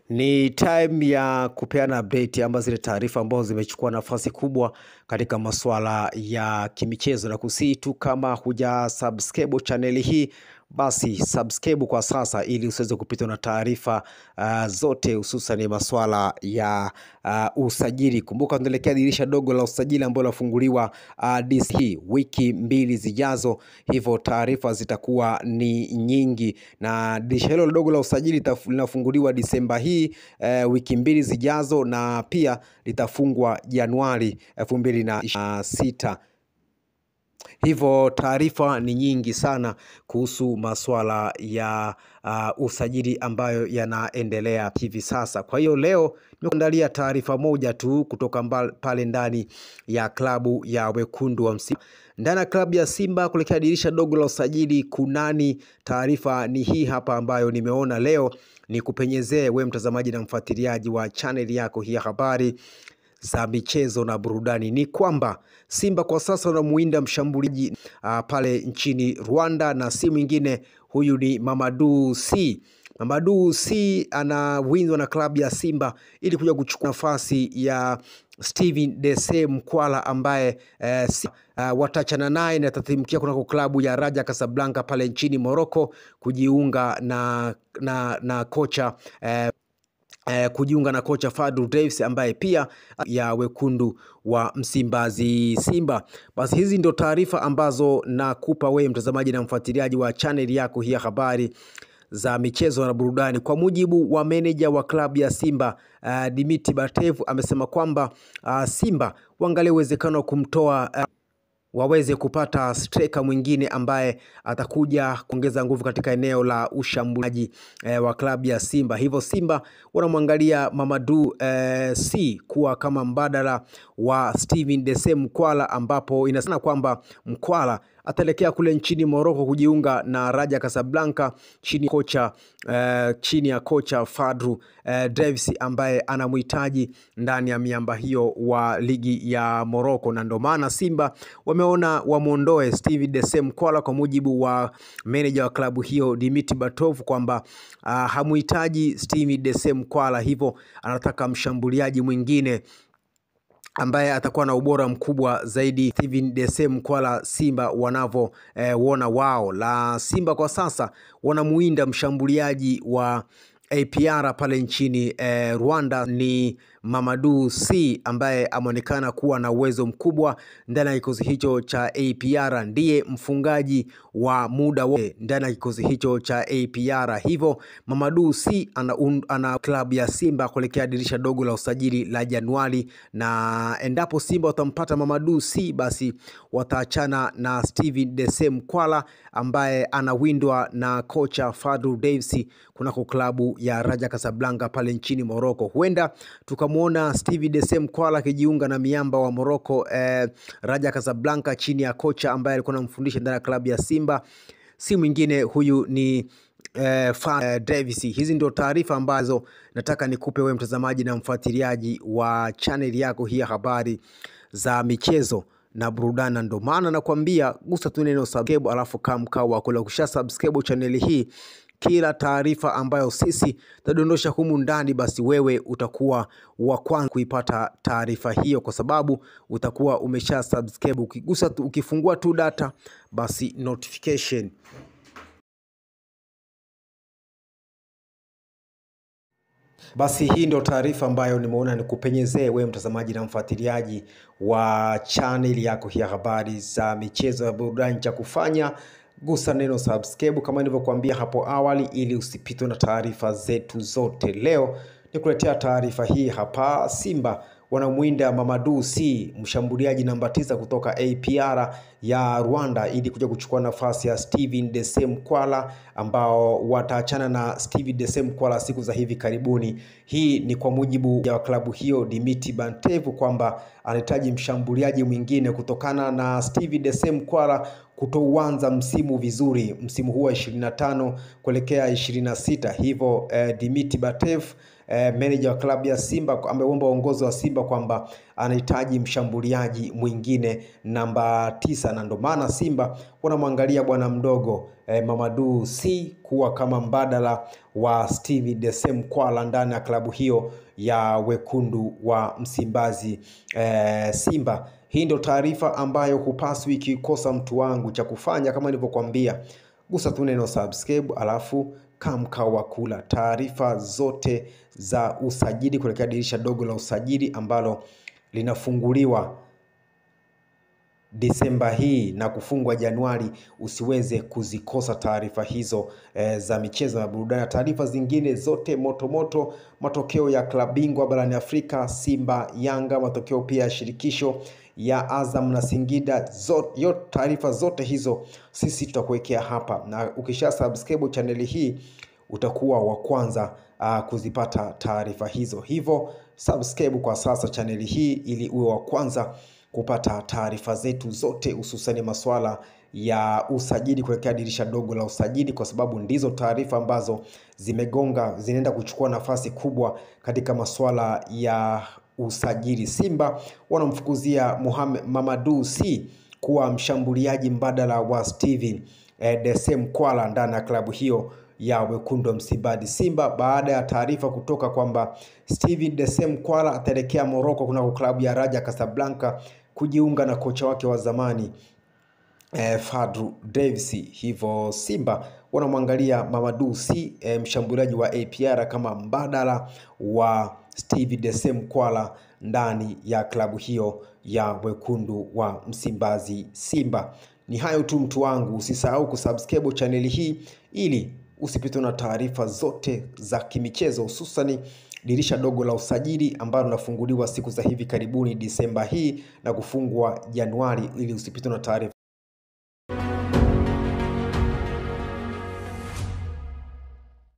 Ni time ya kupeana update ama zile taarifa ambazo zimechukua nafasi kubwa katika masuala ya kimichezo, na kusihi tu kama huja subscribe channel hii basi subscribe kwa sasa ili usiweze kupitwa na taarifa zote, hususan masuala ya usajili. Kumbuka tunaelekea dirisha dogo la usajili ambalo lafunguliwa DC wiki 2 zijazo, hivyo taarifa zitakuwa ni nyingi, na dirisha hilo dogo la usajili linafunguliwa Disemba hii wiki 2 zijazo, na pia litafungwa Januari 2026. Hivyo taarifa ni nyingi sana kuhusu masuala ya usajili ambayo yanaendelea hivi sasa. Kwa hiyo leo nimekuandalia taarifa moja tu kutoka pale ndani ya klabu ya wekundu wa Msimbazi. Ndani ya klabu ya Simba kuelekea dirisha dogo la usajili kunani? Taarifa ni hii hapa ambayo nimeona leo ni kupenyezee we mtazamaji na mfuatiliaji wa channel yako hii ya habari za michezo na burudani. Ni kwamba Simba kwa sasa wanamuinda mshambuliaji pale nchini Rwanda, na si mwingine huyu ni Mamadou Sy. Mamadou Sy anawindwa na klabu ya Simba ili kuja kuchukua nafasi ya Steven Dese Mkwala ambaye watachana naye na tatimkia kunako klabu ya Raja Casablanca pale nchini Morocco kujiunga na kocha Fadlu Davids ambaye pia ya wekundu wa Msimbazi Simba. Basi hizi ndio taarifa ambazo nakupa wewe mtazamaji na mfuatiliaji wa channel yako hii ya habari za michezo na burudani. Kwa mujibu wa meneja wa klabu ya Simba Dimitri Batev amesema kwamba Simba waangalie uwezekano wa kumtoa waweze kupata striker mwingine ambaye atakuja kuongeza nguvu katika eneo la ushambuliaji wa klabu ya Simba. Hivyo Simba wanamwangalia Mamadou Sy kuwa kama mbadala wa Steven Dese Mkwala, ambapo inasema kwamba Mkwala ataelekea kule nchini Morocco kujiunga na Raja Casablanca chini ya kocha Fadlu Davids ambaye anamhitaji ndani ya miamba hiyo wa ligi ya Morocco, na ndio maana Simba wameona wamuondoe Steven Dese Mkwala, kwa mujibu wa manager wa klabu hiyo Dimitri Batov kwamba hamuhitaji Steven Dese Mkwala, hivyo anataka mshambuliaji mwingine ambaye atakuwa na ubora mkubwa zaidi Steven Dese Mkwala Simba wanavyoona wao. La Simba kwa sasa wanamuinda mshambuliaji wa APR pale nchini Rwanda ni Mamadou Sy ambaye ameonekana kuwa na uwezo mkubwa ndani ya kikosi hicho cha APR, ndiye mfungaji wa muda wote ndani ya kikosi hicho cha APR. Hivyo Mamadou Sy ana klabu ya Simba kuelekea dirisha dogo la usajili la Januari, na endapo Simba watampata Mamadou Sy basi wataachana na Steven Dese Mkwala ambaye anawindwa na kocha Fadlu Davids kunako klabu ya Raja Casablanca pale nchini Morocco. Huenda tukamuona Steven Dese Mkwala akijiunga na miamba wa Morocco Raja Casablanca chini ya kocha ambaye alikuwa anamfundisha ndani ya klabu ya Simba, si mwingine huyu ni Davids. Hizi ndio taarifa ambazo nataka nikupe wewe mtazamaji na mfuatiliaji wa channel yako hii ya habari za michezo na burudani. Ndio maana nakwambia gusa tu neno subscribe, alafu kama kula kusha subscribe channel hii, kila taarifa ambayo sisi tutadondosha humu ndani basi wewe utakuwa wa kwanza kuipata taarifa hiyo, kwa sababu utakuwa umesha subscribe. Ukigusa tu, ukifungua tu data basi notification. Basi hii ndio taarifa ambayo nimeona nikupenyezee wewe mtazamaji na mfuatiliaji wa channel yako ya habari za michezo na burudani. Cha kufanya gusa neno subscribe kama nilivyokuambia hapo awali, ili usipitwe na taarifa zetu zote. Leo nikuletea taarifa hii hapa. Simba wanamuinda Mamadou Sy, mshambuliaji namba 9 kutoka APR ya Rwanda, ili kuja kuchukua nafasi ya Steven Dese Mkwala, ambao wataachana na Steven Dese Mkwala siku za hivi karibuni. Hii ni kwa mujibu wa klabu hiyo Dimitri Batev kwamba anahitaji mshambuliaji mwingine kutokana na Steven Dese Mkwala kutoanza msimu vizuri, msimu huu wa 25 kuelekea 26. Hivyo Dimitri Batev Manager wa klabu ya Simba ameomba uongozi wa Simba kwamba anahitaji mshambuliaji mwingine namba 9, na ndo maana Simba wanamwangalia bwana mdogo Mamadou Sy kuwa kama mbadala wa Steve Desem Kwala ndani ya klabu hiyo ya wekundu wa Msimbazi Simba. Hii ndio taarifa ambayo hupaswi kikosa mtu wangu. Cha kufanya kama nilivyokuambia, gusa tu neno subscribe, alafu kamkawa kula taarifa zote za usajili kuelekea dirisha dogo la usajili ambalo linafunguliwa Disemba hii na kufungwa Januari. Usiweze kuzikosa taarifa hizo za michezo na burudani. Taarifa zingine zote moto, matokeo ya klabu bingwa barani Afrika, Simba, Yanga, matokeo pia ya shirikisho ya Azam na Singida, taarifa zote hizo sisi tutakuwekea hapa, na ukisha subscribe channel hii utakuwa wa kwanza kuzipata taarifa hizo. Hivyo subscribe kwa sasa channel hii ili uwe wa kwanza kupata taarifa zetu zote, hususan masuala ya usajili kuelekea dirisha dogo la usajili, kwa sababu ndizo taarifa ambazo zinaenda kuchukua nafasi kubwa katika masuala ya usajili. Simba wanamfukuzia Mamadou Sy kuwa mshambuliaji mbadala wa Steve Desem Kwala ndani ya klabu hiyo ya wekundu wa Msimbazi Simba, baada ya taarifa kutoka kwamba Steve Desem Kwala ataelekea Morocco kuna klabu ya Raja Casablanca kujiunga na kocha wake wa zamani Fadlu Davids. Hivyo Simba wanamwangalia Mamadou Sy mshambuliaji wa APR kama mbadala wa Steve Desem Kwala ndani ya klabu hiyo ya wekundu wa Msimbazi Simba. Ni hayo tu mtu wangu, usisahau kusubscribe channel hii ili usipitwe na taarifa zote za kimichezo, hususani dirisha dogo la usajili ambalo linafunguliwa siku za hivi karibuni Disemba hii na kufungwa Januari, ili usipitwe na taarifa